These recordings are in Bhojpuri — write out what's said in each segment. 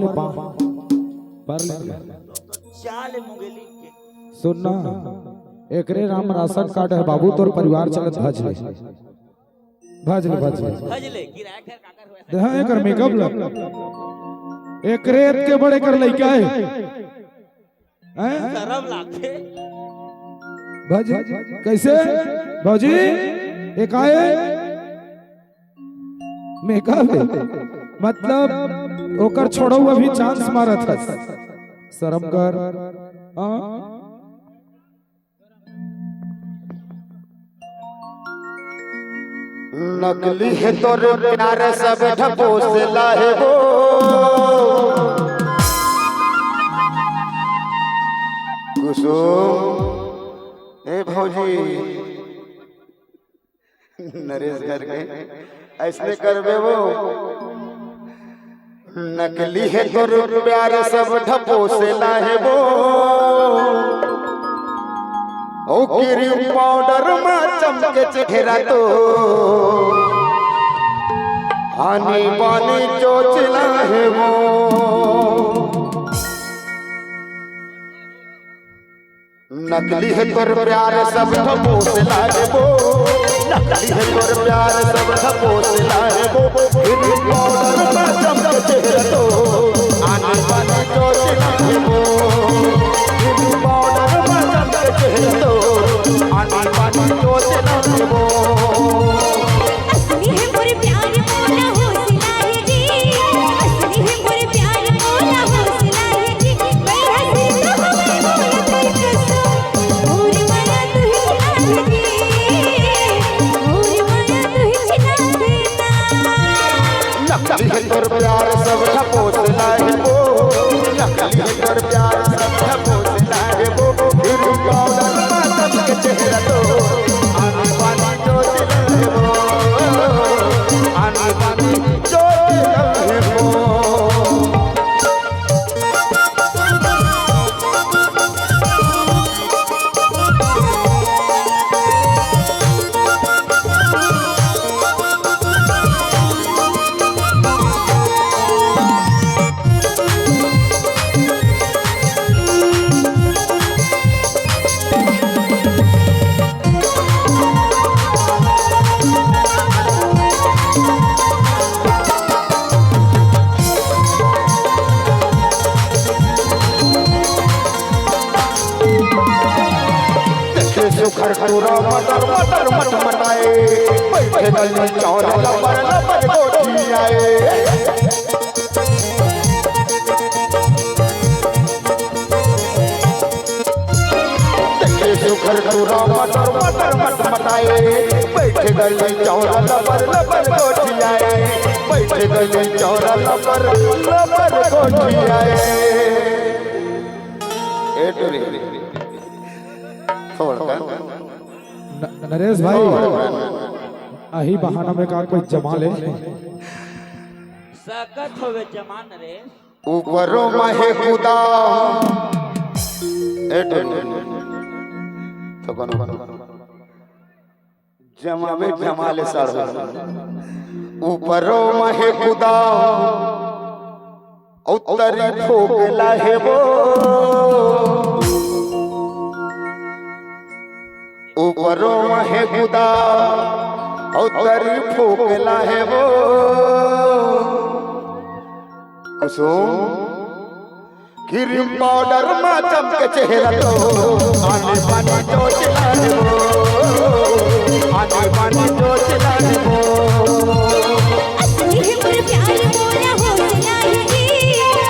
ले पर ले चाल मुंगेली के सुनना एकरे राम राशन कार्ड है बाबू तोर परिवार चलत भज ले भजले किराया खैर काकर हुआ देहा एकर मेकअप लग एकरे के बड़े कर लइका है हैं शर्म लागते भज कैसे भौजी एक आए मेकअप मतलब ओकर छोड़ो अभी चांस मारत है शर्म कर हां नकली है तोर प्यार सब ढपोस लाहे वो कुसुम ए भौजी नरेश घर के ऐसे करबे वो नकली है तोर प्यार सब ढपोस लाहे वो ओ क्रीम पाउडर में चमके चेहरा तो आनी बानी चोचला है वो नकली है तोर प्यार सब ठपोस लाए वो नकली है तोर प्यार सब ठपोस लाए वो क्रीम पाउडर में चमके चेहरा तो आनी बानी चोचला है वो क्रीम पाउडर में चमके चेहरा तो आनी बानी चोचला है वो असली है मोरे प्यार मोला हौसला है जी असली है मोरे प्यार मोला हौसला है जी मैं हंसी तो हमें मोला कर कसम मोरे माया तू ही चला है जी मोरे माया तू ही चला देना नकली है तोर प्यार सब ठपोस लाए वो नकली है तोर प्यार सब ठपोस लाए वो फिर पाउडर में चमके चेहरा तो आनी बानी चोचला है वो आनी बानी चोचला है वो सुखर टूरा मटर मटर मट मटाए बैठे गली चौर लबर लबर गोटी आए देखे सुखर टूरा मटर मटर मट मटाए बैठे गली चौर लबर लबर गोटी आए बैठे गली चौर लबर लबर गोटी आए ए टूरी नरेश भाई अही बहाना में का कोई जमा ले सकत होवे जमान रे ऊपरों माहे खुदा तो कौन जमावे जमाले साड़ ऊपरों माहे खुदा उत्तरी ठोकला है वो ऊपरों है खुदा उत्तरी ठोकला है वो कुसुम क्रीम पाउडर में चमके चेहरा तो आने पानी चोचला है वो आने पानी चोचला है वो असली है मोरे प्यार मोला हौसला है जी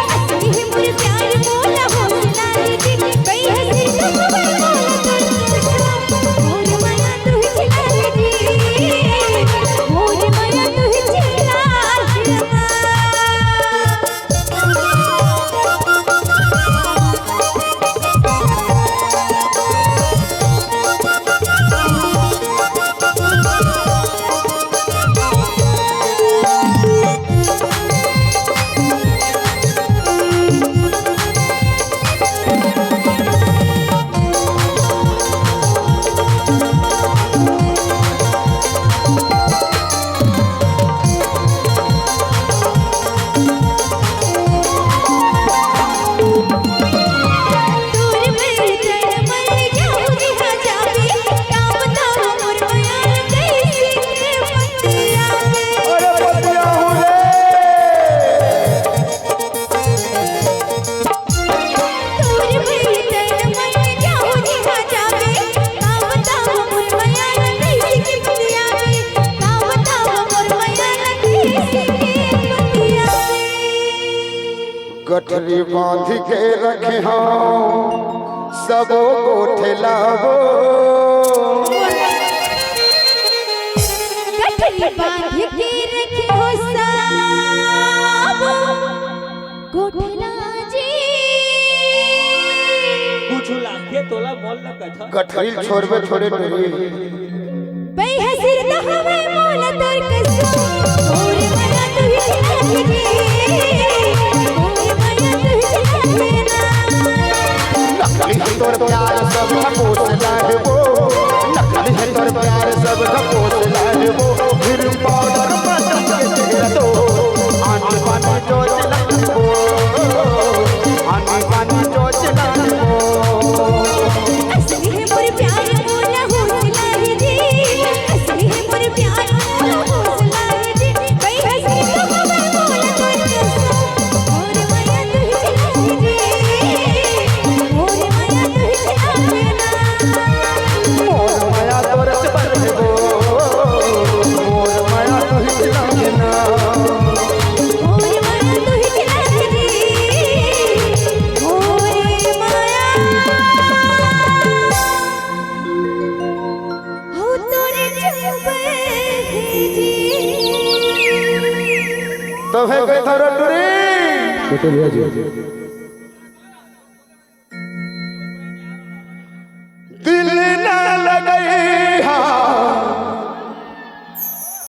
असली है मोरे प्यार मोला हौसला है जी मैं हंसी तो हमें मोला कर कसम मोरे माया तू ही चला है जी मोरे माया तू ही चला देना गठरी बांध के रखे हम सबो गोठे लावो गठरी बांध के रखे हो सब गोठला जी कुछ लाखे तोला मोल न कथा गठरी छोड़बे छोड़े डोरी पै हसिर त हवे मोल तोर कसम और माया तू ही गे और माया तू ही ना नकली है तोर प्यार सब ठपोस लाहबो नकली है तोर प्यार सब ठपोस लाहबो फिर पाउडर पर चमके तो आनी पानी जो चलबो आनी पानी जो चलबो असली है मोर प्यार मोला हौसला है जी असली है मोर प्यार मोला हौसला है जी पै हसिर त हवे मोल तोर कसम और माया तू ही गे और माया तू ही ना मोर माया तोर से बरबो मोर माया तो ही चलना और माया तू ही गे और माया हो तोरे चुबे जी तो है गई थोड़ा डोरी बेटे भैया जी